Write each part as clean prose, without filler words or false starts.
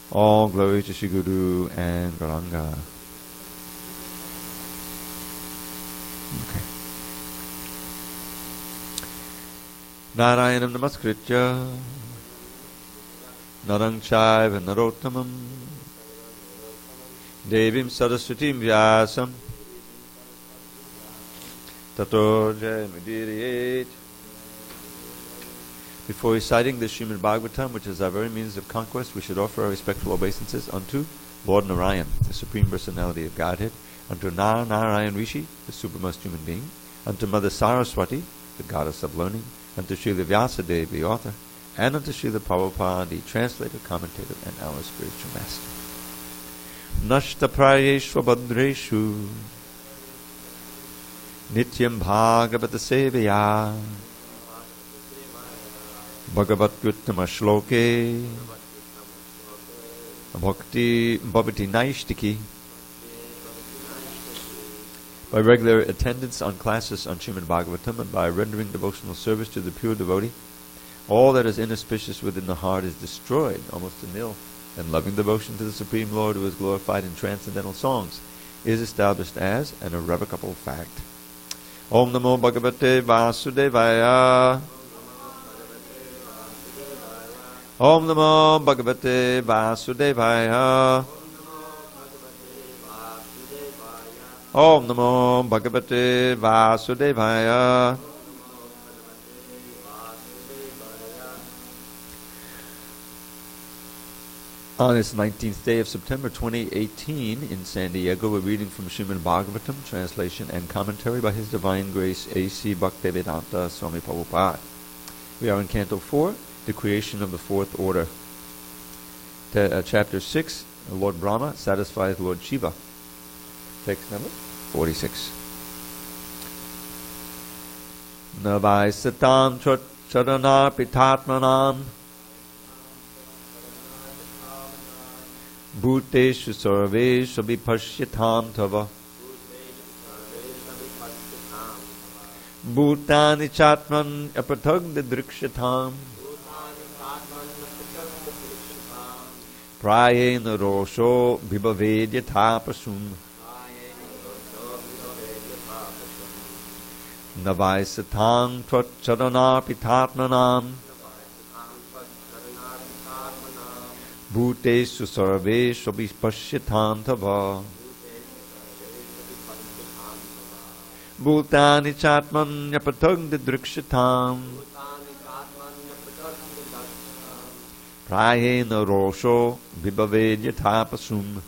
All glory to Shri Guru and Gauranga. Okay. Narayanam namaskritya Narang chaiva narottamam Devim saraswatim vyasam Tato jayamudiriet. Before reciting the Srimad Bhagavatam, which is our very means of conquest, we should offer our respectful obeisances unto Lord Narayan, the Supreme Personality of Godhead, unto Narayan Rishi, the supremest human being, unto Mother Saraswati, the goddess of learning, unto Srila Vyasadeva, the author, and unto Srila Prabhupada, the translator, commentator, and our spiritual master. Nashta prayeshva badreshu Nityam Bhagavata Sevaya Bhagavat Uttama Shloke Bhakti Bhavati Naishtiki. By regular attendance on classes on Srimad Bhagavatam and by rendering devotional service to the pure devotee, all that is inauspicious within the heart is destroyed almost to nil, and loving devotion to the Supreme Lord, who is glorified in transcendental songs, is established as an irrevocable fact. Om Namo Bhagavate Vasudevaya. Om Namo Bhagavate Vasudevaya. Om Namo Bhagavate Vasudevaya. On this 19th day of September 2018 in SanDiego, we're reading from Srimad Bhagavatam, translation and commentary by His Divine Grace A.C. Bhaktivedanta Swami Prabhupada. We are in Canto 4, the creation of the fourth order. Chapter 6, Lord Brahma satisfies Lord Shiva. Text number 46. Navai satam charanar pitatmanam Bhuteshu sarveshu vipashyatam tava Bhutani chatman apatagda drikshatam Prayena rosho vibhavedya tapasum Navaisatang tvacharanapitatmanam Bhuteshu sarveshu vipashyatam tava Bhutani chatman apatagda drikshatam Prayena rosho vibhavedya tapasum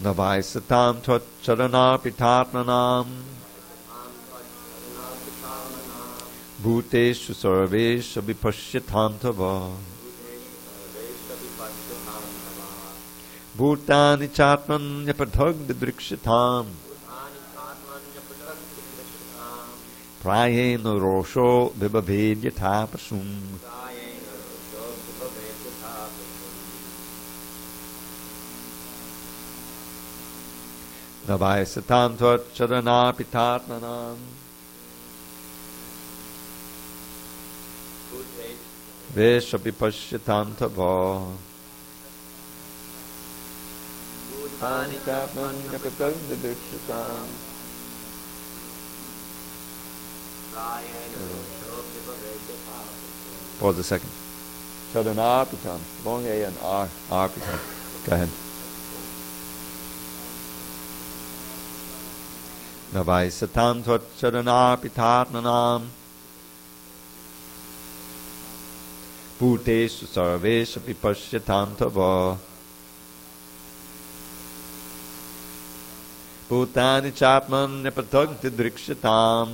Navaisatam tvacharanapitatmanam Bhuteshu sarveshu vipashyatam tava Bhutani chatman yapatagda drikshatam Prayena rosho vibhavedya tapasum Navaisatam tvacharanapitatmanam Vesha vipashyatam tava Bhutani chatman yapatagda drikshatam Pause a second. Charanarpitam. Long A and R. Arpitam. Go ahead. Navaisatam tvacharanapitatmanam Bhuteshu sarveshu vipashyatam tava Bhutani chatman yapatagda drikshatam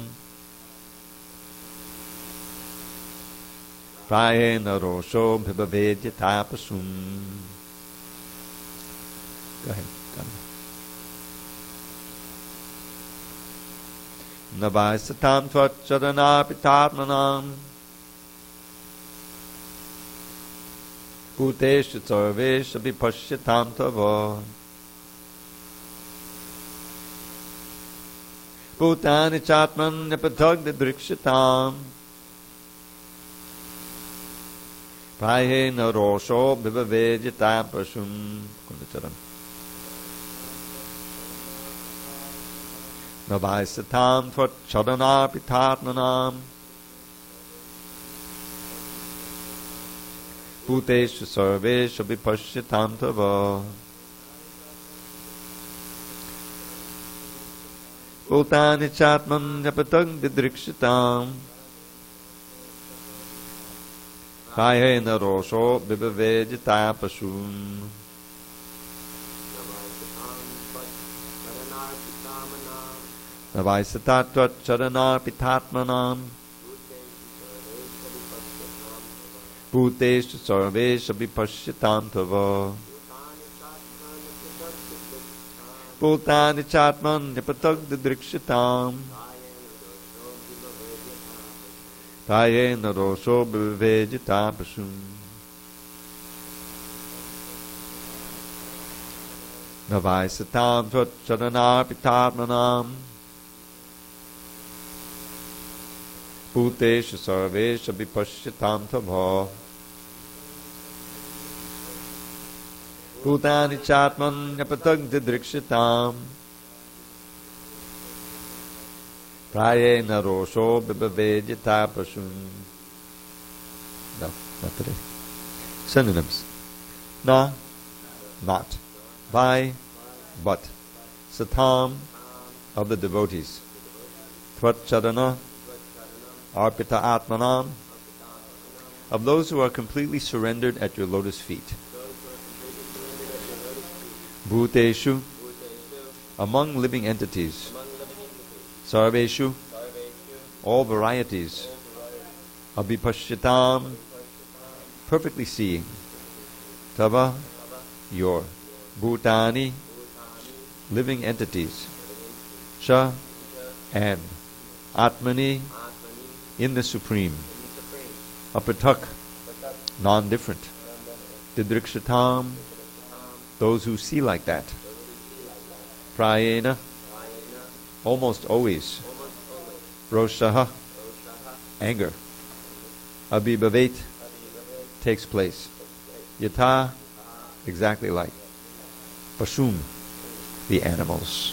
Prayena rosho vibhavedya tapasum. Go ahead. Navaisatam tvacharanapitatmanam Bhuteshu sarveshu vipashyatam tava Bhutani chatman yapatagda drikshatam Prayena rosho vivavejita pasum. Kundacharan. Navaisatam tvat chadana pitatmanam. Bhuteshu sarveshu vipashyatam tava. Bhutani chatman yapatang didrikshitam. Prayena rosho vivavejita pasum. Navaisatatvat chadana pitatmanam. Bhuteshu sarveshu vipashyatam tava. Bhutani chatman yapatag didrikshitam. Prayena rosho vivavejita pasum. Navaisatam tvat chadana pitatmanam. Bhuteshu sarveshu vipashyatam tava. Bhutani chatman yapatag didrikshitam. Prayena rosho vivavejita pasum. No, not today. Synonyms. Na, not. Vai, but. Satam, of the devotees. Tvat chadana, arpita atmanam, of those who are completely surrendered at your lotus feet. Bhuteshu, among living entities. Sarveshu, all varieties. Abhipashyatam, perfectly seeing. Tava, your. Bhutani, living entities. Sha, and. Atmani, in the Supreme. Apatak, non-different. Didrikshatam, those who see like that. Prayena, almost always. Roshaha, anger. Abhibhavet, takes place. Yata, exactly like. Pasum, the animals.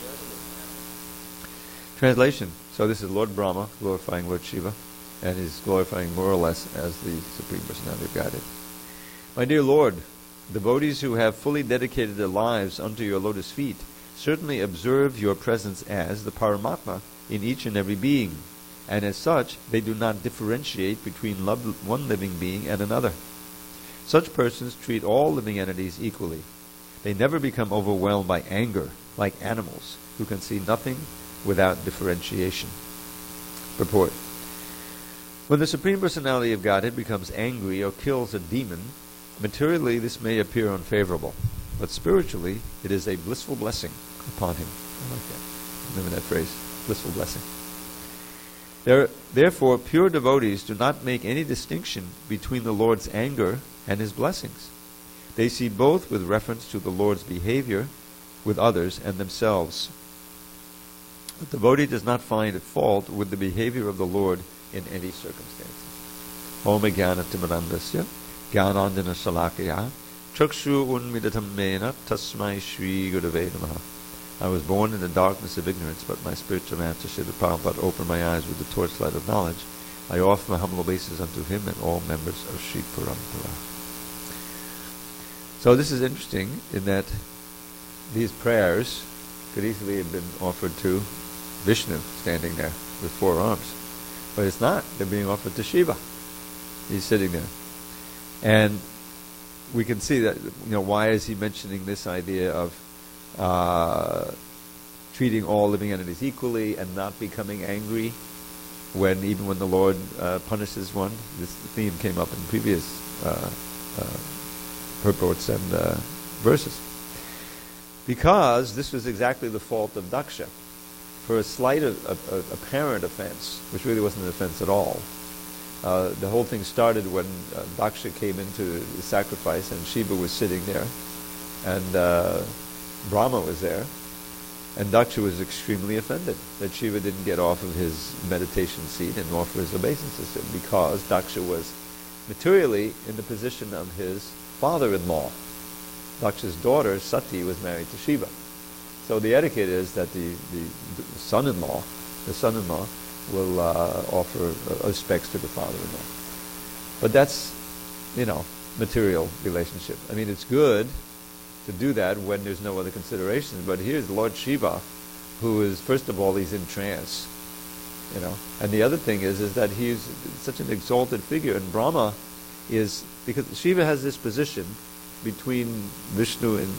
Translation. So this is Lord Brahma glorifying Lord Shiva, and he's glorifying more or less as the Supreme Personality of Godhead. My dear Lord, devotees who have fully dedicated their lives unto your lotus feet certainly observe your presence as the Paramatma in each and every being, and as such they do not differentiate between one living being and another. Such persons treat all living entities equally. They never become overwhelmed by anger like animals who can see nothing without differentiation. Purport. When the Supreme Personality of Godhead becomes angry or kills a demon, materially this may appear unfavorable, but spiritually it is a blissful blessing upon him. I like that. Remember that phrase, blissful blessing. Therefore, pure devotees do not make any distinction between the Lord's anger and his blessings. They see both with reference to the Lord's behavior with others and themselves. The devotee does not find fault with the behavior of the Lord in any circumstances. Om Jnana Timirandasya Jnanandjana Shalakaya Chakshu Unmidatam Mena Tasmai Shri Gurave Namaha. I was born in the darkness of ignorance, but my spiritual master Srila Prabhupada opened my eyes with the torchlight of knowledge. I offer my humble obeisance unto him and all members of Sri Parampara. So this is interesting in that these prayers could easily have been offered to Vishnu standing there with 4 arms. But it's not. They're being offered to Shiva. He's sitting there. And we can see that, why is he mentioning this idea of treating all living entities equally and not becoming angry even when the Lord punishes one? This theme came up in previous purports and verses. Because this was exactly the fault of Daksha. For a slight apparent offense, which really wasn't an offense at all, the whole thing started when Daksha came into the sacrifice and Shiva was sitting there, and Brahma was there, and Daksha was extremely offended that Shiva didn't get off of his meditation seat and offer his obeisances to him, because Daksha was materially in the position of his father-in-law. Daksha's daughter, Sati, was married to Shiva. So the etiquette is that the son-in-law will offer respects to the father-in-law. But that's, material relationship. I mean, it's good to do that when there's no other considerations. But here's Lord Shiva, who is, first of all, he's in trance, And the other thing is that he's such an exalted figure, and Brahma is, because Shiva has this position between Vishnu and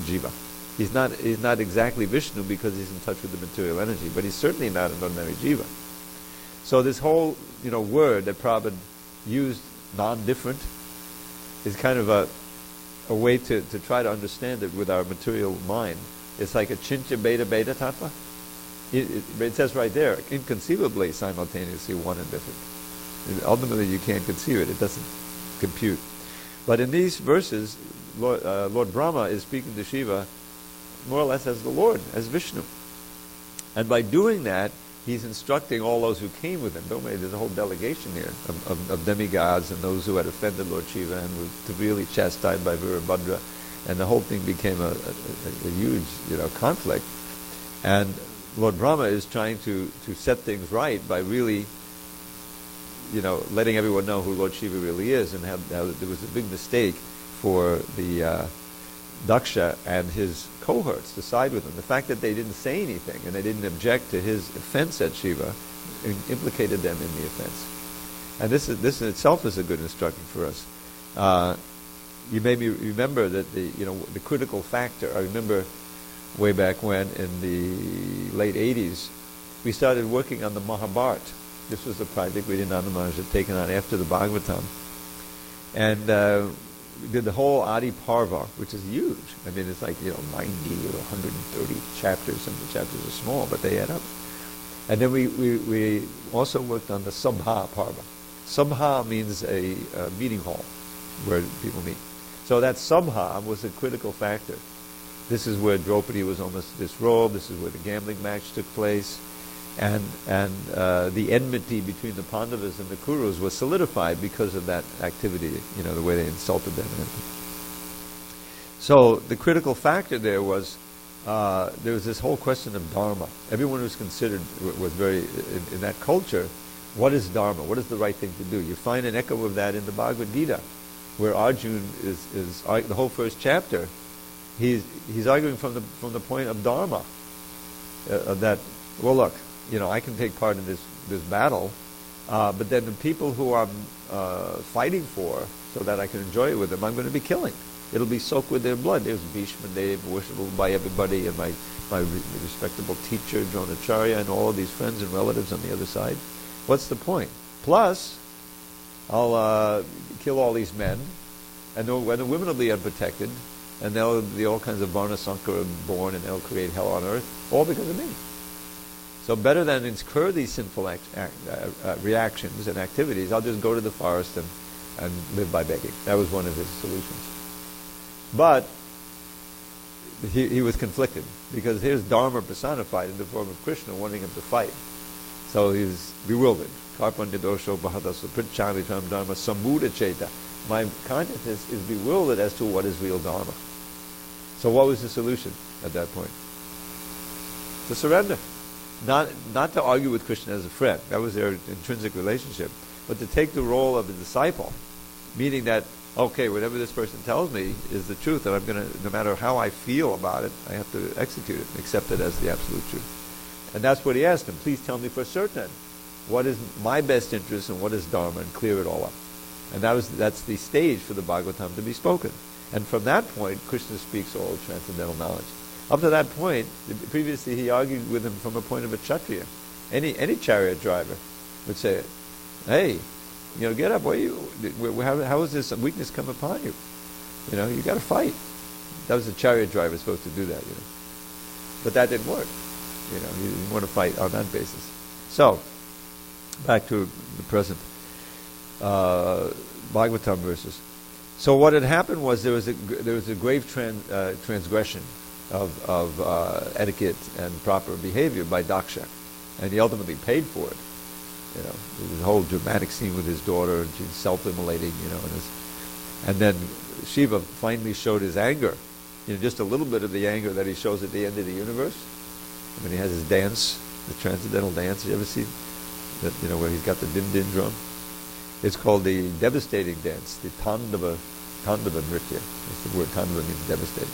Jiva. He's not exactly Vishnu because he's in touch with the material energy, but he's certainly not an ordinary Jiva. So this whole, word that Prabhupada used, non-different, is kind of a way to try to understand it with our material mind. It's like a chincha beta beta tattva. It says right there, inconceivably simultaneously one and different. Ultimately, you can't conceive it. It doesn't compute. But in these verses, Lord Brahma is speaking to Shiva more or less as the Lord, as Vishnu. And by doing that, he's instructing all those who came with him. Don't worry, there's a whole delegation here of demigods and those who had offended Lord Shiva and were severely chastised by Virabhadra. And the whole thing became a huge, conflict. And Lord Brahma is trying to set things right by really, letting everyone know who Lord Shiva really is, and how there was a big mistake for the Daksha and his cohorts to side with him. The fact that they didn't say anything and they didn't object to his offense at Shiva implicated them in the offense. And this in itself is a good instruction for us. You made me remember that the critical factor. I remember way back when, in the late 80s, we started working on the Mahabharata. This was a project Vedanta Maharaj had taken on after the Bhagavatam. And we did the whole Adi Parva, which is huge. I mean, it's like, 90 or 130 chapters. Some of the chapters are small, but they add up. And then we also worked on the Sabha Parva. Sabha means a meeting hall where people meet. So that Sabha was a critical factor. This is where Draupadi was almost disrobed. This is where the gambling match took place. And the enmity between the Pandavas and the Kurus was solidified because of that activity, the way they insulted them. So the critical factor there was this whole question of Dharma. Everyone was considered, was very, in that culture, what is Dharma? What is the right thing to do? You find an echo of that in the Bhagavad Gita, where Arjuna is the whole first chapter, he's arguing from the point of Dharma, that, well, look, I can take part in this battle, but then the people who I'm fighting for, so that I can enjoy it with them, I'm going to be killing. It'll be soaked with their blood. There's Bhishma Dev, worshipable by everybody, and my respectable teacher, Dronacharya, and all of these friends and relatives on the other side. What's the point? Plus, I'll kill all these men, and the women will be unprotected, and there'll be all kinds of Varna Sankara born, and they'll create hell on earth, all because of me. So better than incur these sinful reactions and activities, I'll just go to the forest and live by begging. That was one of his solutions. But he was conflicted, because here's Dharma personified in the form of Krishna wanting him to fight. So he was bewildered. Karpandidosho bahadaso pritchami dharma sambuddha cheta. My consciousness is bewildered as to what is real Dharma. So what was the solution at that point? To surrender. Not to argue with Krishna as a friend. That was their intrinsic relationship. But to take the role of a disciple, meaning that, okay, whatever this person tells me is the truth, and I'm going to, no matter how I feel about it, I have to execute it and accept it as the absolute truth. And that's what he asked him. Please tell me for certain what is my best interest and what is Dharma, and clear it all up. And that's the stage for the Bhagavatam to be spoken. And from that point, Krishna speaks all transcendental knowledge. Up to that point, previously he argued with him from a point of a Kshatriya. Any chariot driver would say, hey, get up. How has this weakness come upon you? You got to fight. That was the chariot driver supposed to do that. But that didn't work. You didn't want to fight on that basis. So, back to the present Bhagavatam verses. So what had happened was there was a grave transgression of etiquette and proper behavior by Daksha, and he ultimately paid for it. the whole dramatic scene with his daughter, and she's self-immolating, and then Shiva finally showed his anger, just a little bit of the anger that he shows at the end of the universe. When he has his dance, the transcendental dance. You ever see that? Where he's got the din-din drum. It's called the devastating dance, the Tandava Nritya. That's the word. Tandava means devastating.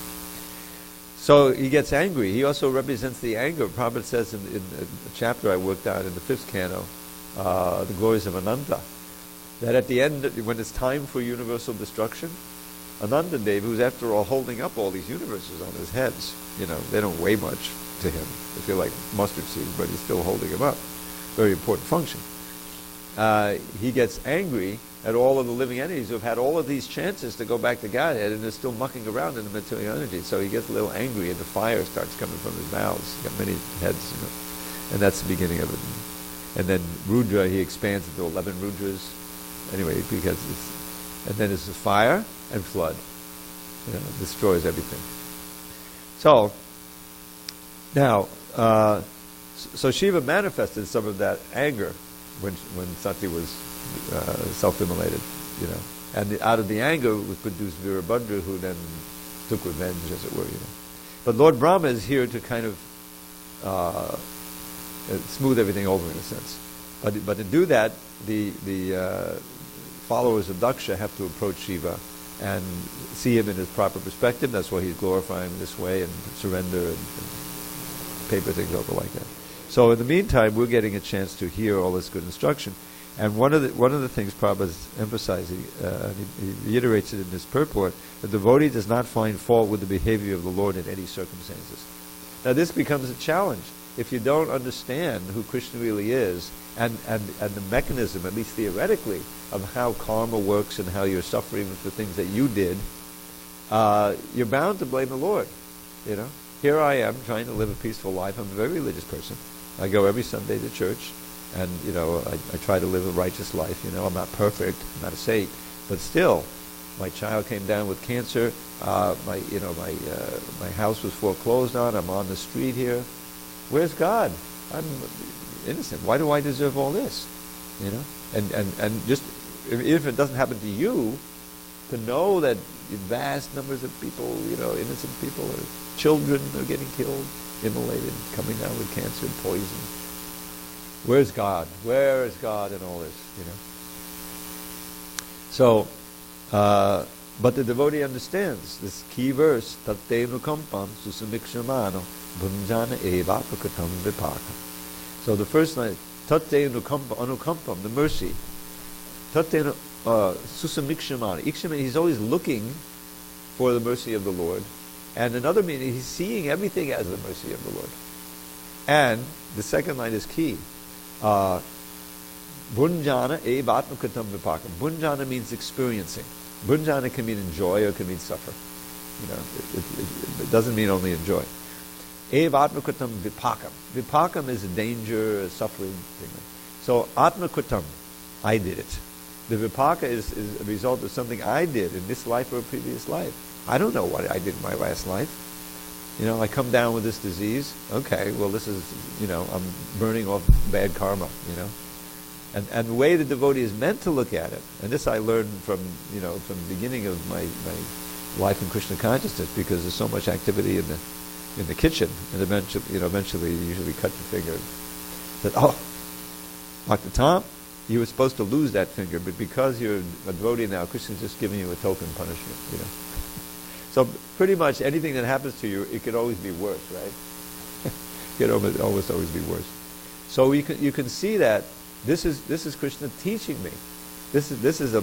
So he gets angry. He also represents the anger. Prabhupada says in a chapter I worked out in the 5th canto, The Glories of Ananta, that at the end, when it's time for universal destruction, Ananda Dev, who's after all holding up all these universes on his heads, they don't weigh much to him. They feel like mustard seeds, but he's still holding them up. Very important function. He gets angry at all of the living entities who have had all of these chances to go back to Godhead, and they're still mucking around in the material energy. So he gets a little angry, and the fire starts coming from his mouths. He's got many heads, and that's the beginning of it. And then Rudra, he expands into 11 Rudras. Anyway, because and then it's the fire and flood. Destroys everything. So now, so Shiva manifested some of that anger when Sati was self-immolated, and out of the anger was produced Virabhadra, who then took revenge, as it were, But Lord Brahma is here to kind of smooth everything over, in a sense. But to do that, the followers of Daksha have to approach Shiva and see him in his proper perspective. That's why he's glorifying this way, and surrender and paper things over like that. So in the meantime, we're getting a chance to hear all this good instruction. And one of the things Prabhupada is emphasizing, he reiterates it in this purport, the devotee does not find fault with the behavior of the Lord in any circumstances. Now this becomes a challenge. If you don't understand who Krishna really is, and the mechanism, at least theoretically, of how karma works and how you're suffering for things that you did, you're bound to blame the Lord. Here I am trying to live a peaceful life. I'm a very religious person. I go every Sunday to church, and I try to live a righteous life. I'm not perfect, I'm not a saint, but still, my child came down with cancer. My house was foreclosed on. I'm on the street here. Where's God? I'm innocent. Why do I deserve all this? And just if it doesn't happen to you, to know that vast numbers of people, innocent people, or children are getting killed, immolated, coming down with cancer and poison. Where's God? Where is God in all this? So, but the devotee understands this key verse, Tatte nukampam susamikshramano bhunjana eva prakatam vipaka. So the first line, Tatte anukampam, the mercy. Tatte susamikshramano. Ikshama, he's always looking for the mercy of the Lord. And another meaning, he's seeing everything as the mercy of the Lord. And the second line is key. Bhunjana eva atmakatam vipaka. Bhunjana means experiencing. Bhunjana can mean enjoy or can mean suffer. It doesn't mean only enjoy. Eva atmakatam vipakam. Vipakam is a danger, a suffering thing. So atmakatam, I did it. The vipaka is a result of something I did in this life or a previous life. I don't know what I did in my last life. I come down with this disease. Okay, well this is, I'm burning off bad karma, And the way the devotee is meant to look at it, and this I learned from the beginning of my life in Krishna consciousness, because there's so much activity in the kitchen, and eventually you usually cut your finger. That, Dr. Tom, you were supposed to lose that finger, but because you're a devotee now, Krishna's just giving you a token punishment, So pretty much anything that happens to you, it could always be worse, right? It could almost always be worse. So you can see that this is Krishna teaching me. This is a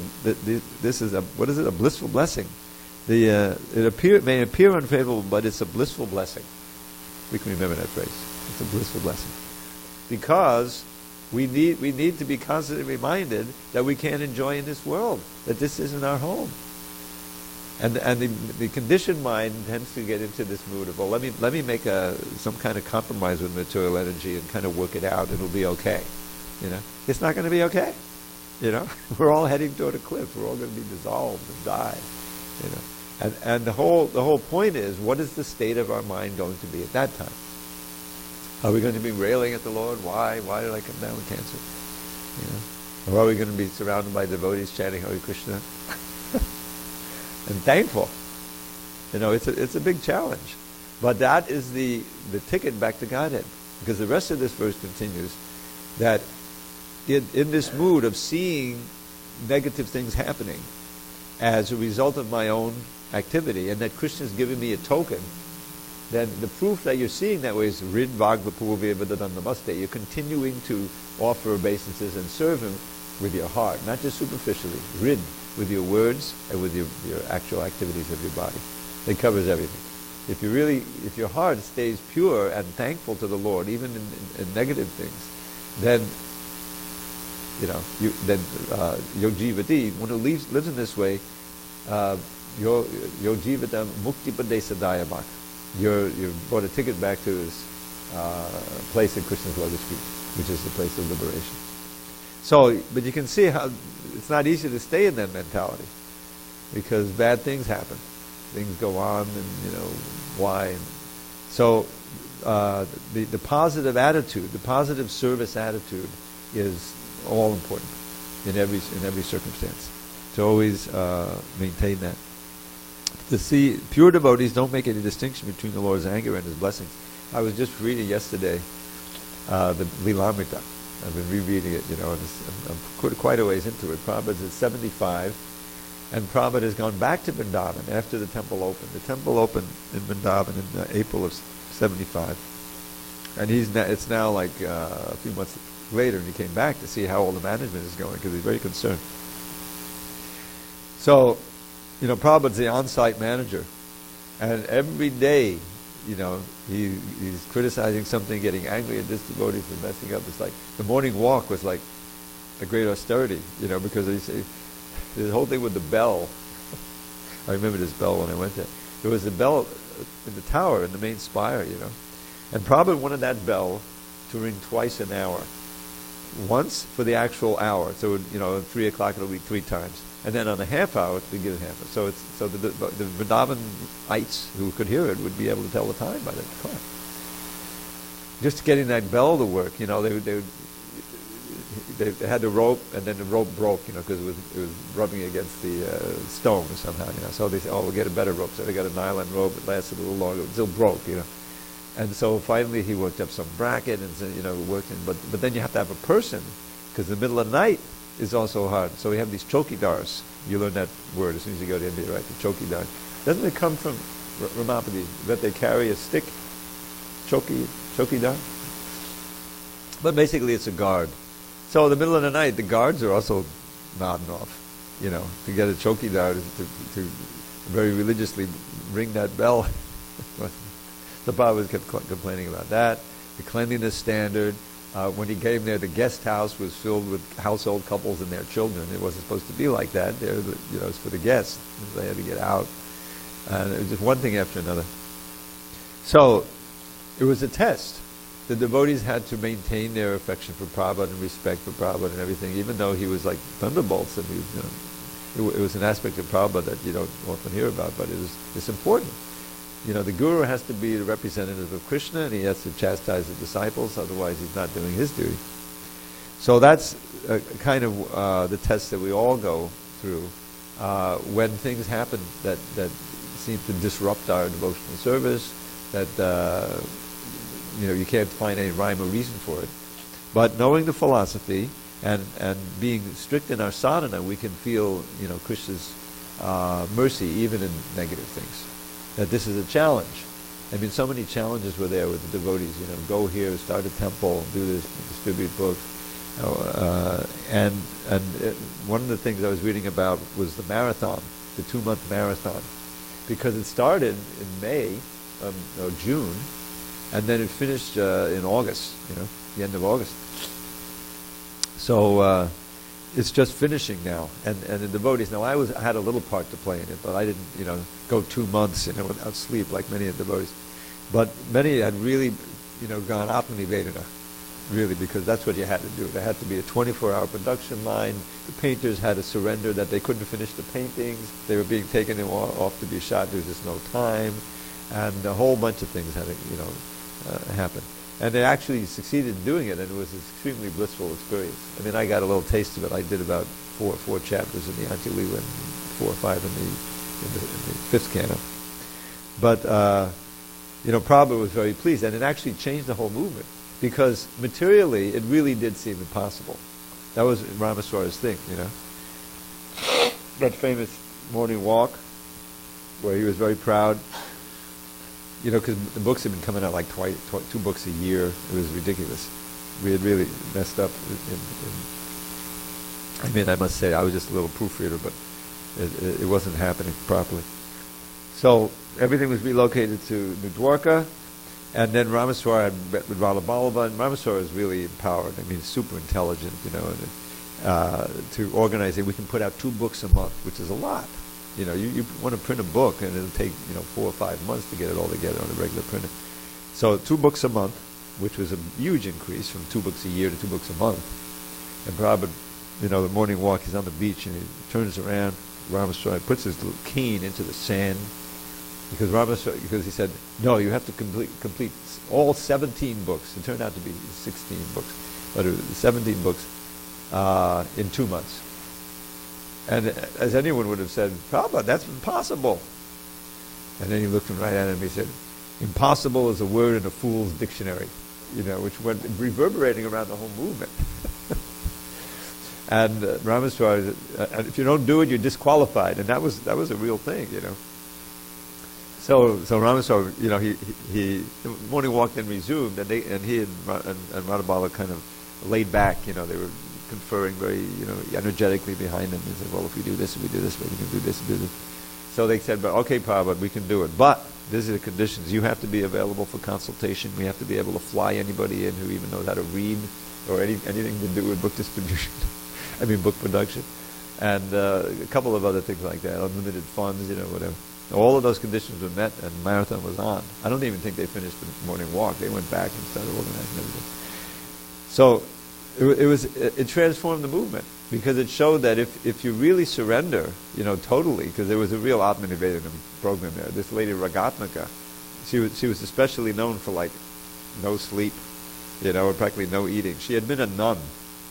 what is it? A blissful blessing. It may appear unfavorable, but it's a blissful blessing. We can remember that phrase. It's a blissful blessing, because we need to be constantly reminded that we can't enjoy in this world, that this isn't our home. And the conditioned mind tends to get into this mood of, let me make some kind of compromise with material energy and kind of work it out. It'll be okay. It's not going to be okay. We're all heading toward a cliff. We're all going to be dissolved and die. And the whole point is, what is the state of our mind going to be at that time? Are we going to be railing at the Lord? Why did I come down with cancer? Or are we going to be surrounded by devotees chanting Hare Krishna? And thankful. It's a big challenge. But that is the ticket back to Godhead. Because the rest of this verse continues that in this mood of seeing negative things happening as a result of my own activity, and that Krishna is giving me a token, then the proof that you're seeing that way is rid bhagava purvavadadan namaste. You're continuing to offer obeisances and serve him with your heart, not just superficially. Rid with your words and with your actual activities of your body. It covers everything. If your heart stays pure and thankful to the Lord, even in negative things, then your jivati, one who lives in this way, your jivata mukti padesadayabak. You brought a ticket back to his place in Krishna's lotus feet, which is the place of liberation. So, but you can see how it's not easy to stay in that mentality, because bad things happen. Things go on, and why. So the positive attitude, the positive service attitude, is all important in every circumstance. To always maintain that. To see pure devotees don't make any distinction between the Lord's anger and his blessings. I was just reading yesterday the Lilamrita. I've been rereading it, and I'm quite a ways into it. Prabhupada's at 75, and Prabhupada has gone back to Vrindavan after the temple opened. The temple opened in Vrindavan in April of 75, and it's now like a few months later, and he came back to see how all the management is going, because he's very concerned. So, Prabhupada's the on-site manager, and every day, he's criticizing something, getting angry at this devotee for messing up. It's like the morning walk was like a great austerity, because the whole thing with the bell. I remember this bell when I went there. There was a bell in the tower, in the main spire, and Prabhupada wanted that bell to ring twice an hour. Once for the actual hour, so at 3 o'clock it'll be 3 times, and then on a half hour to give it half hour. So the Vrindavanites who could hear it would be able to tell the time by the clock. Just getting that bell to work, they had the rope, and then the rope broke, because it was rubbing against the stone somehow, So they said, we'll get a better rope. So they got a nylon rope. It lasted a little longer. It still broke, And so finally he worked up some bracket and worked in. But then you have to have a person, because the middle of the night is also hard. So we have these chokidars. You learn that word as soon as you go to India, right? The chokidar. Doesn't it come from Ramapati, that they carry a stick? Chokidar? But basically it's a guard. So in the middle of the night, the guards are also nodding off, to get a chokidar to very religiously ring that bell. The Prabhupada kept complaining about that. The cleanliness standard. When he came there, the guest house was filled with household couples and their children. It wasn't supposed to be like that. It's for the guests. They had to get out. And it was just one thing after another. So it was a test. The devotees had to maintain their affection for Prabhupada and respect for Prabhupada and everything, even though he was like thunderbolts, and it was an aspect of Prabhupada that you don't often hear about, but it's important. The guru has to be the representative of Krishna, and he has to chastise the disciples, otherwise he's not doing his duty. So that's kind of the test that we all go through when things happen that seem to disrupt our devotional service, that you can't find any rhyme or reason for it. But knowing the philosophy and being strict in our sadhana, we can feel Krishna's mercy even in negative things. That this is a challenge. So many challenges were there with the devotees. Go here, start a temple, do this, distribute books. And one of the things I was reading about was the marathon, the 2-month marathon, because it started in May or June, and then it finished in August. The end of August. So it's just finishing now, and the devotees. Now I had a little part to play in it, but I didn't go 2 months without sleep like many of the devotees. But many had really gone atma-nivedana, really, because that's what you had to do. There had to be a 24-hour production line. The painters had to surrender that they couldn't finish the paintings. They were being taken off to be shot. There was just no time, and a whole bunch of things had to happen. And they actually succeeded in doing it, and it was an extremely blissful experience. I mean, I got a little taste of it. I did about four chapters in the Anti-Lila and 4 or 5 in the 5th canto. But, Prabhupada was very pleased, and it actually changed the whole movement, because materially it really did seem impossible. That was Ramaswara's thing, That famous morning walk, where he was very proud, because the books had been coming out like 2 books a year. It was ridiculous. We had really messed up. I must say, I was just a little proofreader, but it wasn't happening properly. So everything was relocated to New Dwarka, and then Ramaswara had met with Radha Ballabha, and Ramaswara is really empowered. I mean, super intelligent, to organize it. We can put out 2 books a month, which is a lot. You want to print a book, and it'll take 4 or 5 months to get it all together on a regular printer. So 2 books a month, which was a huge increase from 2 books a year to 2 books a month. And Prabhupada, the morning walk, he's on the beach, and he turns around. Ramaswara puts his little cane into the sand, because he said, no, you have to complete all 17 books. It turned out to be 16 books, but it was 17 books in 2 months. And as anyone would have said, Prabhupada, that's impossible. And then he looked right at him and he said, impossible is a word in a fool's dictionary, which went reverberating around the whole movement. And Ramaswara, and if you don't do it, you're disqualified. And that was a real thing, So Ramaswara, he the morning walk then resumed, and he and Radhabala kind of laid back, they were conferring very, energetically behind him. He said, well, if we do this, we can do this, and do this. So they said, but okay, Prabhupada, we can do it. But these are the conditions. You have to be available for consultation. We have to be able to fly anybody in who even knows how to read or anything to do with book distribution. Book production. And a couple of other things like that, unlimited funds, whatever. All of those conditions were met, and marathon was on. I don't even think they finished the morning walk. They went back and started organizing everything. So it transformed the movement, because it showed that if you really surrender, totally, because there was a real Atma-Nivedana program there. This lady Ragatmika, she was especially known for no sleep, or practically no eating. She had been a nun.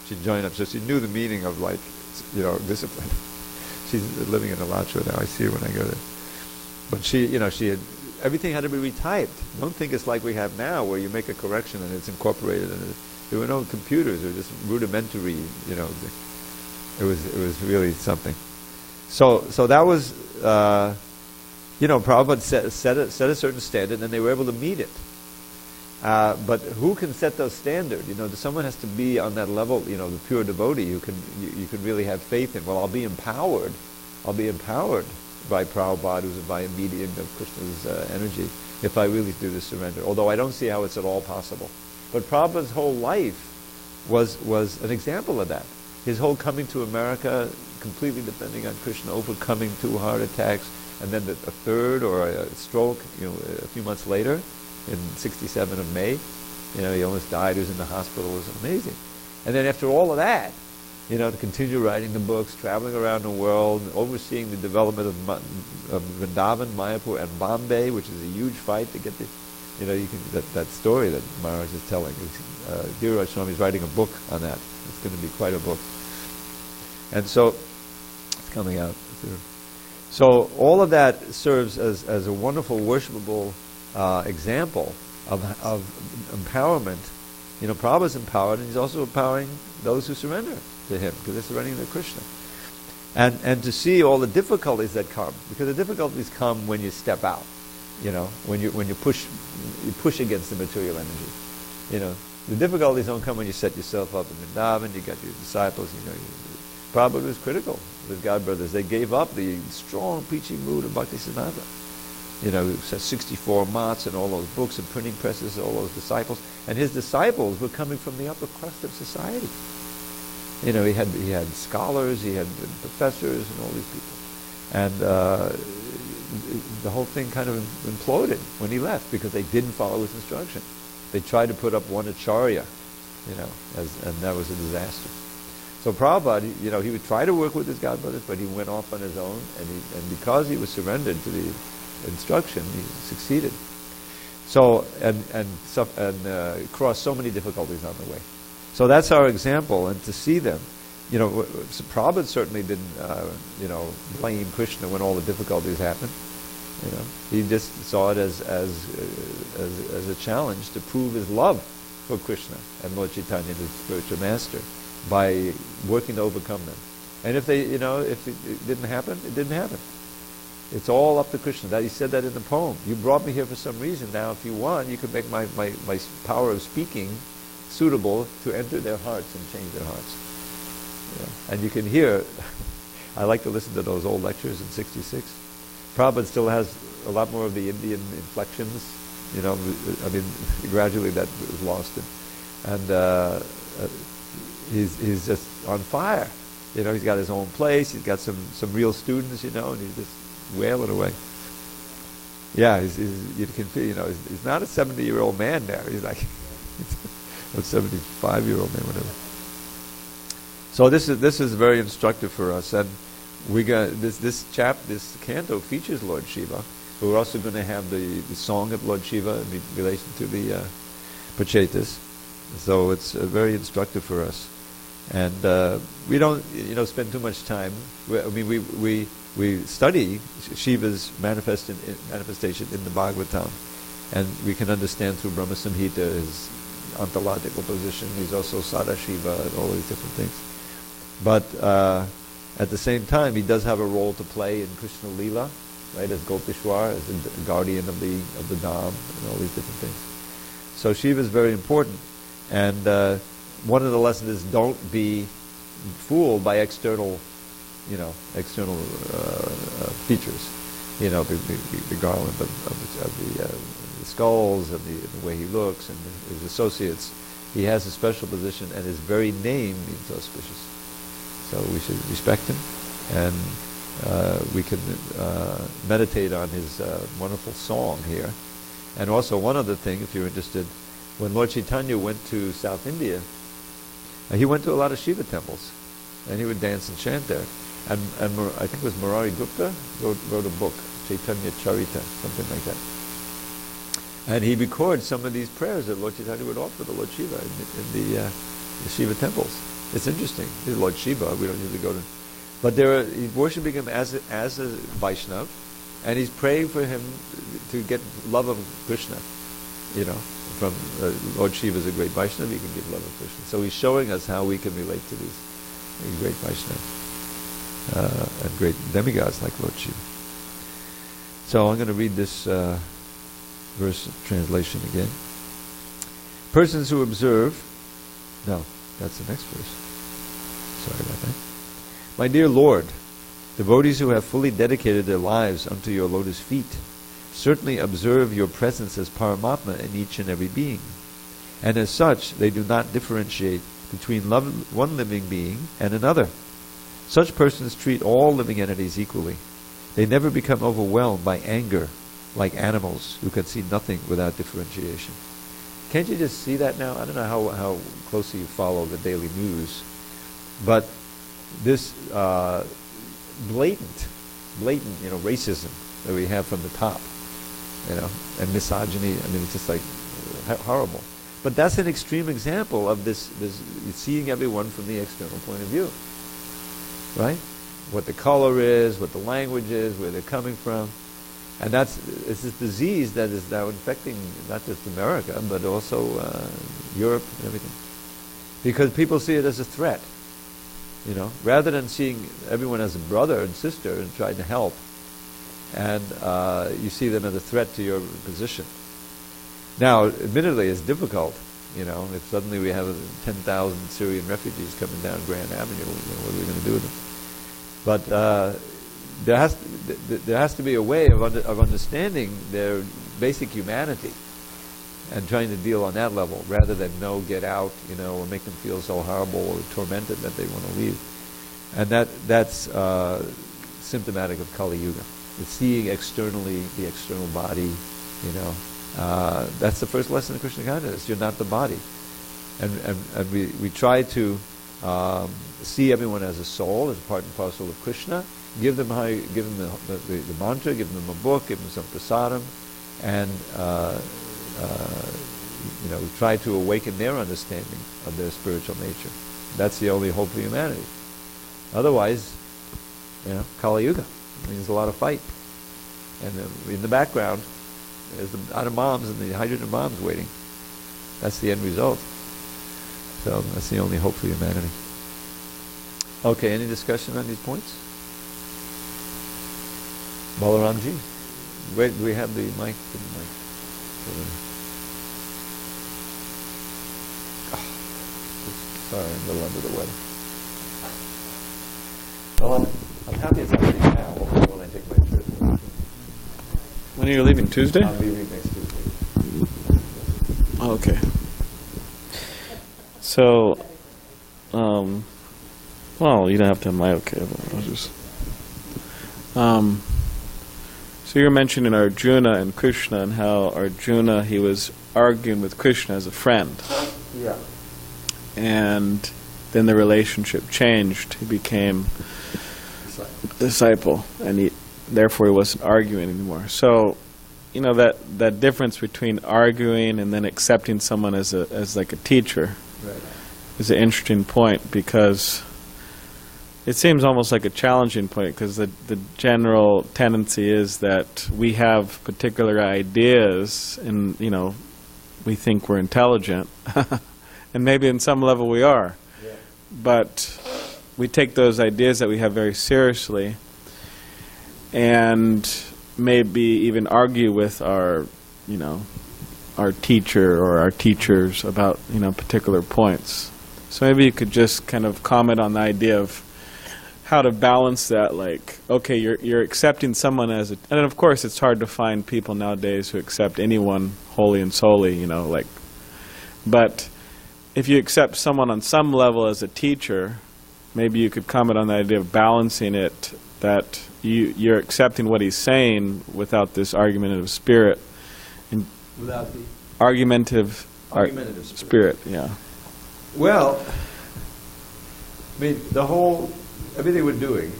She joined up, so she knew the meaning of discipline. She's living in Alachua now. I see her when I go there. But she had, everything had to be retyped. Don't think it's like we have now, where you make a correction and it's incorporated. And there were no computers; it was just rudimentary. It was really something. So that was, Prabhupada set a certain standard, and they were able to meet it. But who can set those standards? Someone has to be on that level. The pure devotee who you can really have faith in. Well, I'll be empowered by Prabhupada, who's by a medium of Krishna's energy, if I really do the surrender. Although I don't see how it's at all possible. But Prabhupada's whole life was an example of that. His whole coming to America, completely depending on Krishna, overcoming 2 heart attacks, and then a third, or a stroke, a few months later, in 67 of May, he almost died. He was in the hospital. It was amazing. And then after all of that, to continue writing the books, traveling around the world, overseeing the development of Vrindavan, Mayapur, and Bombay, which is a huge fight to get the, that story that Maharaj is telling. Giriraj Swami is writing a book on that. It's going to be quite a book. And so, it's coming out. So all of that serves as a wonderful, worshipable example of empowerment. Prabhupada's empowered, and he's also empowering those who surrender to him, because they're surrendering to Krishna. And to see all the difficulties that come, because the difficulties come when you step out. When you push against the material energy. The difficulties don't come when you set yourself up in Vrindavan, you got your disciples, Prabhupada was critical of his God brothers. They gave up the strong preaching mood of Bhakti Siddhanta. 64 mats and all those books and printing presses, all those disciples. And his disciples were coming from the upper crust of society. He had scholars, he had professors and all these people. And the whole thing kind of imploded when he left, because they didn't follow his instruction. They tried to put up one acharya, and that was a disaster. So Prabhupada, he would try to work with his God brothers, but he went off on his own, and because he was surrendered to the instruction, he succeeded. So crossed so many difficulties on the way. So that's our example, and to see them, Prabhupada certainly didn't, blame Krishna when all the difficulties happened. He just saw it as a challenge to prove his love for Krishna and Lord Chaitanya, his spiritual master, by working to overcome them. And if it didn't happen, it didn't happen. It's all up to Krishna. That he said that in the poem. You brought me here for some reason. Now, if you want, you can make my power of speaking suitable to enter their hearts and change their hearts. And you can hear. I like to listen to those old lectures in '66. Prabhupada still has a lot more of the Indian inflections. Gradually that was lost. And he's just on fire. He's got his own place. He's got some real students. And he's just wailing away. Yeah, you can feel. He's not a 70-year-old man now. He's like a 75-year-old man, whatever. So this is very instructive for us, and we got this canto features Lord Shiva. But we're also going to have the song of Lord Shiva in relation to the Prachetas. So it's very instructive for us, and we don't spend too much time. We study Shiva's manifestation in the Bhagavatam, and we can understand through Brahma Samhita his ontological position. He's also Sadashiva and all these different things. But at the same time, he does have a role to play in Krishna Leela, right? As Gopishwar, as the guardian of the Dham, and all these different things. So Shiva is very important, and one of the lessons is don't be fooled by external features. The garland of the skulls and the way he looks and his associates. He has a special position, and his very name means auspicious. So we should respect him, and we can meditate on his wonderful song here. And also one other thing, if you're interested, when Lord Chaitanya went to South India, he went to a lot of Shiva temples, and he would dance and chant there. And I think it was Murari Gupta wrote a book, Chaitanya Charita, something like that. And he records some of these prayers that Lord Chaitanya would offer to Lord Shiva in the Shiva temples. It's interesting. He's Lord Shiva. We don't usually go to, but he's worshiping him as a Vaishnav, and he's praying for him to get love of Krishna. From Lord Shiva is a great Vaishnav. He can give love of Krishna. So he's showing us how we can relate to these great Vaishnavas and great demigods like Lord Shiva. So I'm going to read this verse translation again. Persons who observe. No, that's the next verse. Sorry about that. My dear Lord, devotees who have fully dedicated their lives unto your lotus feet certainly observe your presence as Paramatma in each and every being. And as such, they do not differentiate between one living being and another. Such persons treat all living entities equally. They never become overwhelmed by anger like animals who can see nothing without differentiation. Can't you just see that now? I don't know how closely you follow the daily news, but this blatant racism that we have from the top, and misogyny. It's just like horrible. But that's an extreme example of this seeing everyone from the external point of view, right? What the color is, what the language is, where they're coming from. And it's this disease that is now infecting not just America, but also Europe and everything. Because people see it as a threat, rather than seeing everyone as a brother and sister and trying to help. And you see them as a threat to your position. Now, admittedly, it's difficult, if suddenly we have 10,000 Syrian refugees coming down Grand Avenue, what are we going to do with them? But there has to be a way of understanding their basic humanity and trying to deal on that level rather than get out, or make them feel so horrible or tormented that they want to leave. And that's symptomatic of Kali Yuga. It's seeing externally the external body, that's the first lesson of Krishna consciousness. You're not the body. And we try to see everyone as a soul, as part and parcel of Krishna. Give them the mantra, give them a book, give them some prasadam, and we try to awaken their understanding of their spiritual nature. That's the only hope for humanity. Otherwise, Kali Yuga means a lot of fight. And in the background, there's the atom bombs and the hydrogen bombs waiting. That's the end result. So that's the only hope for humanity. Okay, any discussion on these points? Balaramji? Wait, do we have the mic? Sorry, I'm a little under the weather. Well, I'm happy it's already now when I take my trip. When are you leaving? Tuesday? I'm leaving next Tuesday. Oh, okay. So, well, you don't have to have my okay, but I'll just... so you're mentioning Arjuna and Krishna, and how Arjuna, he was arguing with Krishna as a friend. Yeah. And then the relationship changed. He became disciple, and therefore he wasn't arguing anymore. So, that difference between arguing and then accepting someone as like a teacher, right, is an interesting point, because it seems almost like a challenging point, because the general tendency is that we have particular ideas, and we think we're intelligent, and maybe in some level we are, yeah, but we take those ideas that we have very seriously, and maybe even argue with our teacher or our teachers about particular points. So maybe you could just kind of comment on the idea of how to balance that. Like, okay, you're accepting someone as and of course it's hard to find people nowadays who accept anyone wholly and solely, but if you accept someone on some level as a teacher, maybe you could comment on the idea of balancing it, that you're accepting what he's saying without this argumentative spirit. And without the argumentative spirit, yeah. Well, I mean, everything we're doing,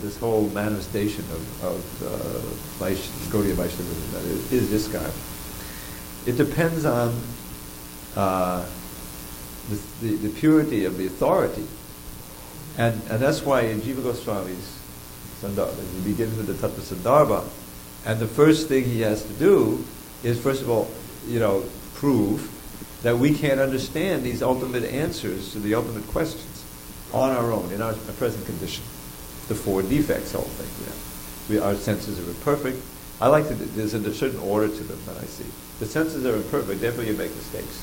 this whole manifestation of Gaudiya Vaishnavism is this kind. It depends on the purity of the authority. And that's why in Jiva Goswami's Sandarbha, he begins with the Tattva Sandarbha, and the first thing he has to do is, first of all, prove that we can't understand these ultimate answers to the ultimate questions on our own, in our present condition. The four defects, whole thing. Our senses are imperfect. There's a certain order to them that I see. The senses are imperfect, therefore you make mistakes.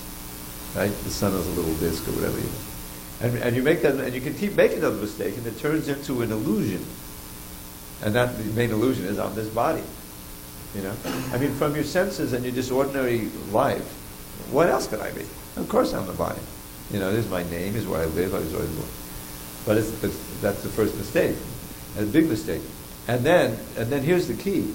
Right? The sun is a little disc or whatever you know. And you make that, and you can keep making those mistakes, and it turns into an illusion. And that the main illusion is I'm this body. I mean, from your senses and your just ordinary life, what else could I be? Of course I'm the body. This is my name, this is where I live, but that's the first mistake, a big mistake. And then here's the key: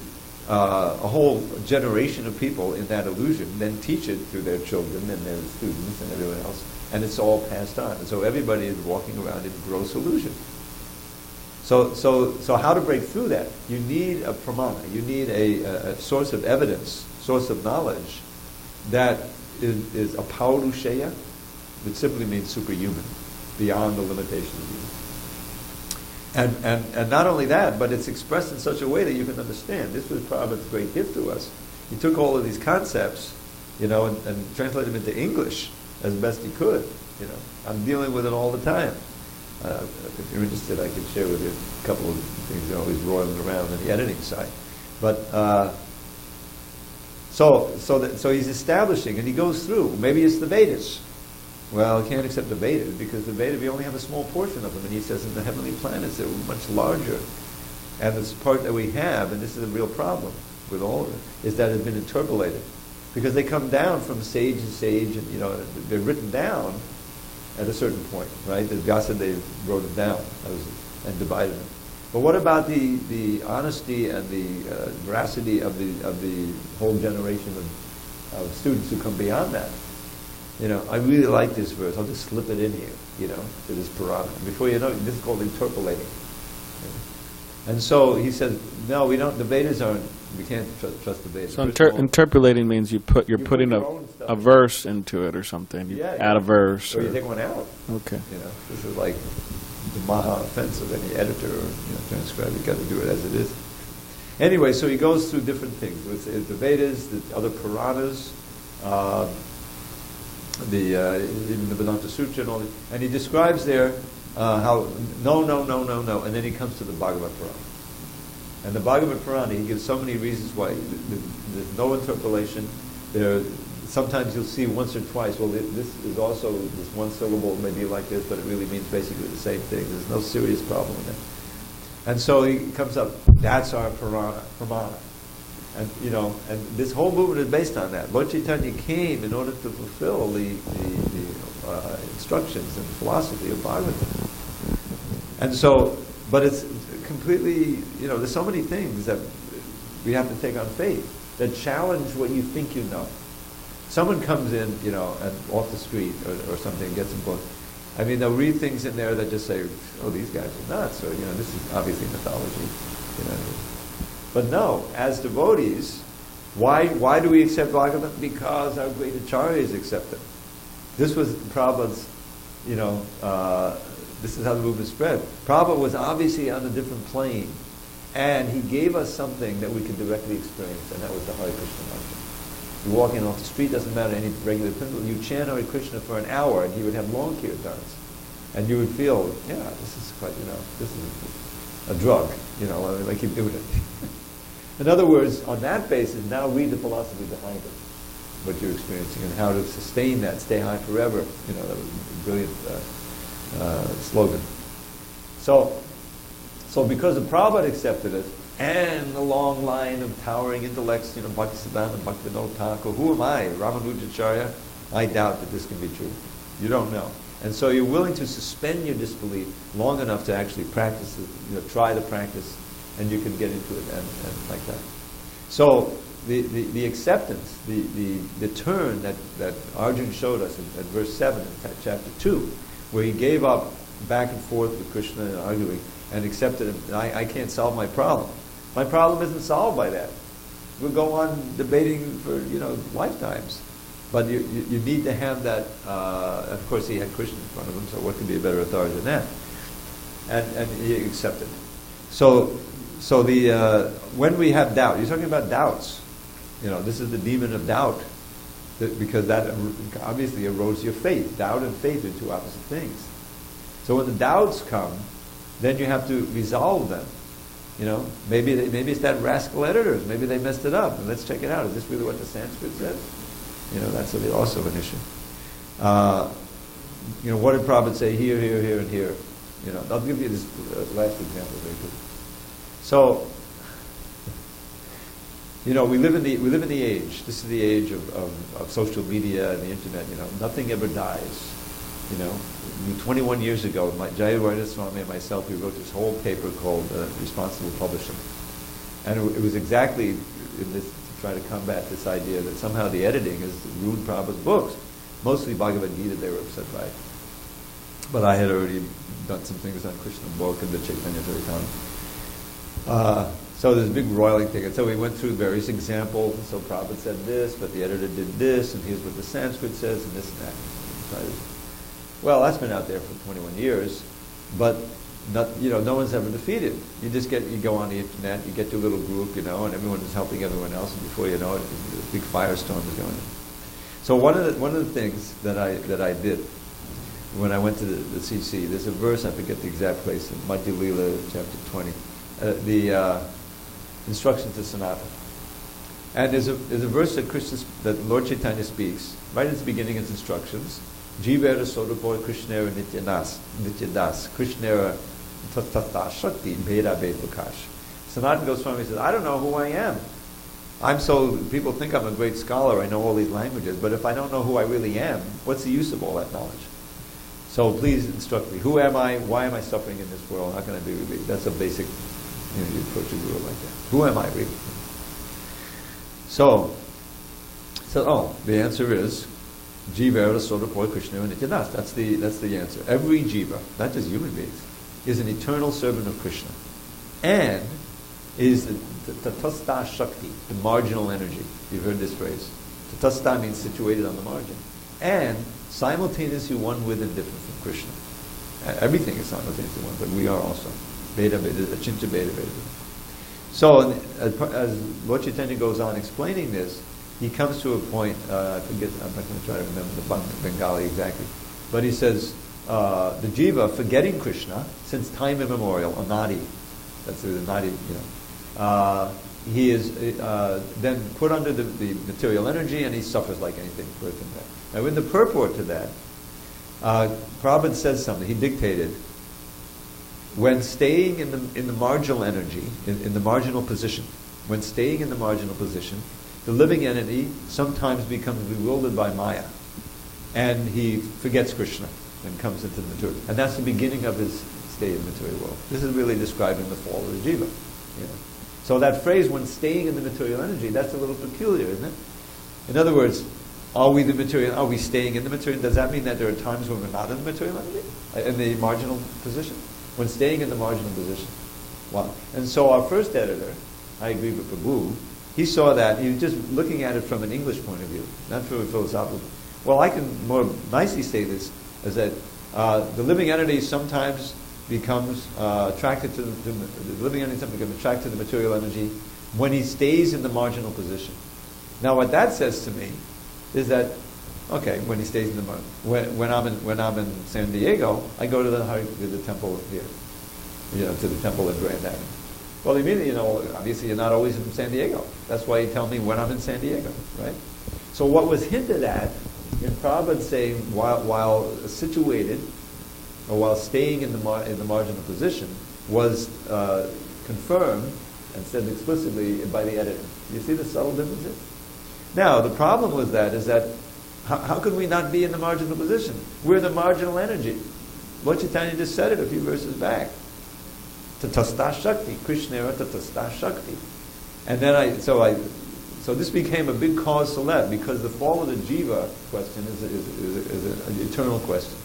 a whole generation of people in that illusion then teach it to their children and their students and everyone else, and it's all passed on. And so everybody is walking around in gross illusion. So how to break through that? You need a pramana. You need a source of evidence, source of knowledge that is a paurusheya, which simply means superhuman, beyond the limitations of human. And not only that, but it's expressed in such a way that you can understand. This was Prabhupada's great gift to us. He took all of these concepts, and translated them into English as best he could. I'm dealing with it all the time. If you're interested, I can share with you a couple of things always roiling around on the editing side. But so he's establishing, and he goes through. Maybe it's the Vedas. Well, he can't accept the Vedas because the Vedas, we only have a small portion of them, and he says in the heavenly planets they're much larger. And this part that we have, and this is a real problem with all of it, is that it's been interpolated, because they come down from sage to sage, and they're written down at a certain point, right? The Vyasadeva wrote it down and divided them. But what about the honesty and the veracity of the whole generation of students who come beyond that? I really like this verse. I'll just slip it in here, to this Purana. Before you know it, this is called interpolating. And so he says, no, we don't. The Vedas aren't We can't trust the Vedas. So interpolating means you're putting your own stuff a verse into it or something. You add a verse. Or you take one out. Okay. This is like the maha offense of any editor or transcriber. You got to do it as it is. Anyway, so he goes through different things. The Vedas, the other Puranas, even the Vedanta Sutra and all that. And he describes there how no, and then he comes to the Bhagavad Purana. And the Bhagavad Purana, he gives so many reasons why there's no interpolation. Sometimes you'll see once or twice, well, this is also, this one syllable may be like this, but it really means basically the same thing. There's no serious problem with that. And so he comes up, that's our Pramana. And, and this whole movement is based on that. Lord Chaitanya came in order to fulfill the instructions and philosophy of Bhagavatam. And so, but it's completely, there's so many things that we have to take on faith that challenge what you think you know. Someone comes in, and off the street or something, gets some books. I mean, they'll read things in there that just say, oh, these guys are nuts, or, this is obviously mythology. But no, as devotees, why do we accept Bhagavatam? Because our great acharyas accept it. This was Prabhupada's, this is how the movement spread. Prabhupada was obviously on a different plane, and he gave us something that we could directly experience, and that was the Hare Krishna mantra. You walk in off the street, doesn't matter any regular principle, you chant Hare Krishna for an hour, and he would have long kirtans. And you would feel, this is quite, this is a drug, like keep doing it. In other words, on that basis, now read the philosophy behind it, what you're experiencing, and how to sustain that, stay high forever. That was a brilliant slogan. So because the Prabhupada accepted it, and the long line of towering intellects, Bhaktisiddhanta and Bhaktivinoda Thakur, who am I, Ramanujacharya? I doubt that this can be true. You don't know. And so you're willing to suspend your disbelief long enough to actually practice it, try the practice, and you can get into it and like that. So the acceptance, the turn that Arjuna showed us at verse 7 in chapter 2, where he gave up back and forth with Krishna and arguing and accepted him. I can't solve my problem. My problem isn't solved by that. We'll go on debating for lifetimes. But you need to have that. Of course, he had Krishna in front of him, so what could be a better authority than that? And he accepted. So when we have doubt, you're talking about doubts. This is the demon of doubt, because that obviously erodes your faith. Doubt and faith are two opposite things. So when the doubts come, then you have to resolve them. Maybe it's that rascal editors. Maybe they messed it up. And let's check it out. Is this really what the Sanskrit says? That's also an issue. What did Prabhupada say here, here, here, and here? I'll give you this last example very quickly. So, we live in the age. This is the age of social media and the internet. Nothing ever dies. 21 years ago, Jayavardhana Swami and myself, we wrote this whole paper called Responsible Publishing. And it was exactly in this, to try to combat this idea that somehow the editing has ruined Prabhupada's books. Mostly Bhagavad Gita they were upset by. But I had already done some things on Krishna book and the Chaitanya Charitamrita. So there's a big roiling thing. And so we went through various examples. And so Prabhupada said this, but the editor did this, and here's what the Sanskrit says, and this and that. Well, that's been out there for 21 years, but no one's ever defeated. You go on the internet, you get your little group, and everyone is helping everyone else, and before you know it, a big firestorm is going on. So one of the things that I did when I went to the CC, there's a verse, I forget the exact place, in Madhya Lila, chapter 20, the instruction to Sanatana. And there's a verse that Lord Chaitanya speaks right at the beginning of his instructions. Jivera Sodapor Krishnera Nityadas Krishnera Tata Shakti Beda Bedvakash. Sanatana Goswami says, I don't know who I am. People think I'm a great scholar, I know all these languages, but if I don't know who I really am, what's the use of all that knowledge? So please instruct me. Who am I? Why am I suffering in this world? How can I be relieved? That's a basic, you approach a guru like that. Who am I really? So the answer is Jiva Sodapoi Krishna and Nityadas. That's the answer. Every jiva, not just human beings, is an eternal servant of Krishna, and is tatasta shakti, the marginal energy. You've heard this phrase. Tatasta means situated on the margin. And simultaneously one with and different from Krishna. Everything is simultaneously one, but we are also. Beta, beta, achincha, beta, beta. So, as Lord Chaitanya goes on explaining this, he comes to a point, I forget, I'm not going to try to remember the Bengali exactly, but he says, the jiva, forgetting Krishna, since time immemorial, anadi, that's the nadi, he is then put under the material energy and he suffers like anything. Now, in the purport to that, Prabhupada says something, he dictated, when staying in the marginal energy, in the marginal position, when staying in the marginal position, the living entity sometimes becomes bewildered by Maya, and he forgets Krishna and comes into the material. And that's the beginning of his stay in the material world. This is really describing the fall of the jiva. So that phrase, when staying in the material energy, that's a little peculiar, isn't it? In other words, are we staying in the material? Does that mean that there are times when we're not in the material energy? In the marginal position? When staying in the marginal position. Wow. And so our first editor, I agree with Prabhu, he saw that, he was just looking at it from an English point of view, not from a philosophical. Well, I can more nicely say this, is that the living entity sometimes becomes attracted to the living entity sometimes becomes attracted to the material energy when he stays in the marginal position. Now what that says to me is that, okay, when he stays in the when I'm in SanDiego, I go to the temple here, to the temple in Grand Avenue. Well, immediately, obviously you're not always in SanDiego. That's why you tell me when I'm in SanDiego, right? So what was hinted at in Prabhupada saying while situated or while staying in the marginal position was confirmed and said explicitly by the editor. You see the subtle differences? Now the problem with that is that how could we not be in the marginal position? We're the marginal energy. Lord Chaitanya just said it a few verses back. Tatasta Shakti, Krishnera Tatasta Shakti. And then so this became a big cause celeb because the fall of the jiva question is an eternal question.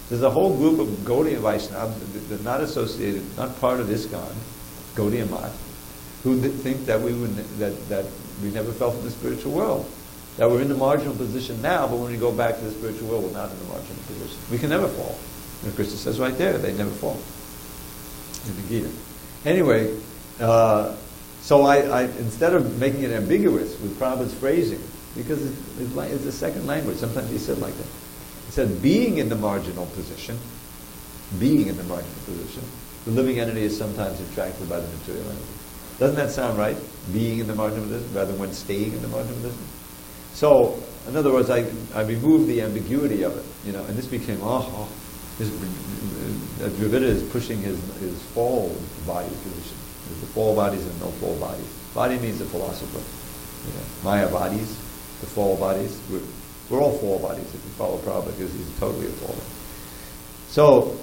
There's a whole group of Gaudiya Vaishnavas that are not associated, not part of ISKCON, Gaudiya Math, who think that we never fell from the spiritual world. That we're in the marginal position now, but when we go back to the spiritual world, we're not in the marginal position. We can never fall. And Krishna says right there, they never fall. In the Gita. Anyway, so I instead of making it ambiguous with Prabhupada's phrasing, because it's a second language, sometimes he said like that. He said, being in the marginal position, the living entity is sometimes attracted by the material entity. Doesn't that sound right? Being in the marginal position rather than when staying in the marginal position? So, in other words, I removed the ambiguity of it, and this became, Dravida is pushing his fall body position. There's the fall bodies and no fall bodies. Body means the philosopher. Maya bodies, the fall bodies. We're all fall bodies if you follow Prabhupada, because he's totally a fall body. So,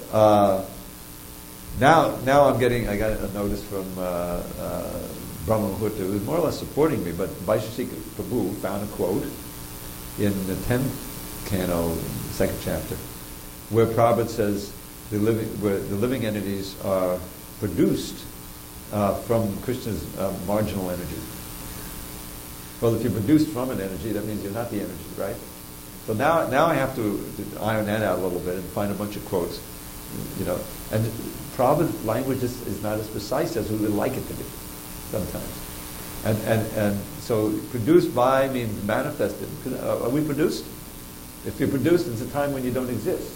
now I got a notice from Brahma Muhurta, who's more or less supporting me, but Vaisheshika Prabhu found a quote in the 10th canto, second chapter, where Prabhupada says the living entities are produced from Krishna's marginal energy. Well, if you're produced from an energy, that means you're not the energy, right? So now I have to iron that out a little bit and find a bunch of quotes, And Prabhupada's language is not as precise as we would like it to be sometimes. And so produced by means manifested. Are we produced? If you're produced, it's a time when you don't exist,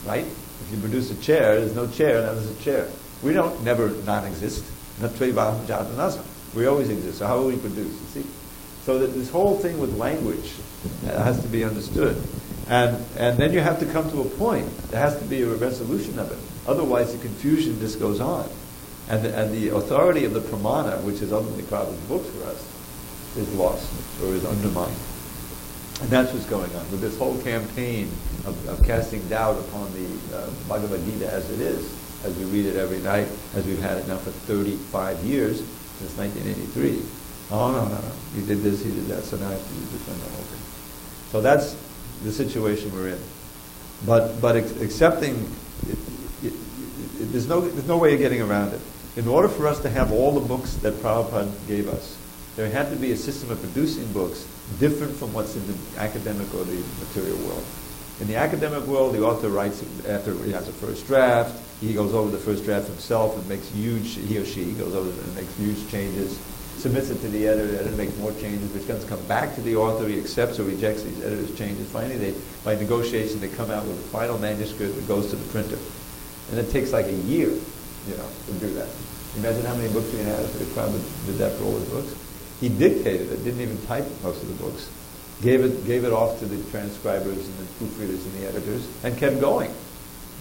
right? If you produce a chair, there's no chair, now there's a chair. We don't never non-exist. We always exist. So how are we produced? You see? So that this whole thing with language has to be understood. And then you have to come to a point. There has to be a resolution of it. Otherwise the confusion just goes on. And the authority of the pramana, which is ultimately Prabhupada's books for us, is lost or is undermined. And that's what's going on with this whole campaign of casting doubt upon the Bhagavad Gita as it is, as we read it every night, as we've had it now for 35 years, since 1983. Oh, no. He did this, he did that, so now I have to use this one, the whole thing. So that's the situation we're in. But accepting, there's no way of getting around it. in order for us to have all the books that Prabhupada gave us, there had to be a system of producing books different from what's in the academic or the material world. In the academic world, the author writes after he has a first draft. He goes over the first draft himself and makes he or she goes over and makes huge changes, submits it to the editor, the editor makes more changes, which comes back to the author. He accepts or rejects these editor's changes. Finally, by negotiation, they come out with a final manuscript that goes to the printer. And it takes like a year, to do that. Imagine how many books we had if Prabhupada did that for all his books. He dictated it, didn't even type most of the books. Gave it off to the transcribers and the proofreaders and the editors, and kept going.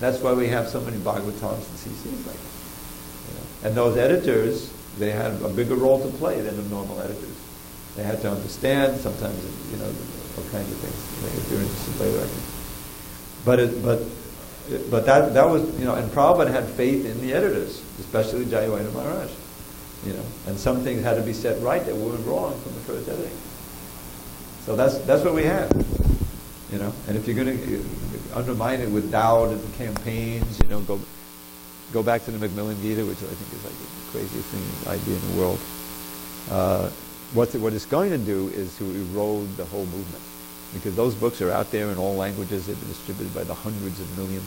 That's why we have so many Bhagavatams and CCs like that. And those editors, they had a bigger role to play than the normal editors. They had to understand sometimes, all kinds of things. If you're interested later, I can. But that was, and Prabhupada had faith in the editors, especially Jayavada Maharaj. And some things had to be set right that were wrong from the first editing. So that's what we have, And if you're going to undermine it with doubt and campaigns, go back to the Macmillan Gita, which I think is like the craziest idea in the world. What it's going to do is to erode the whole movement, because those books are out there in all languages. They've been distributed by the hundreds of millions.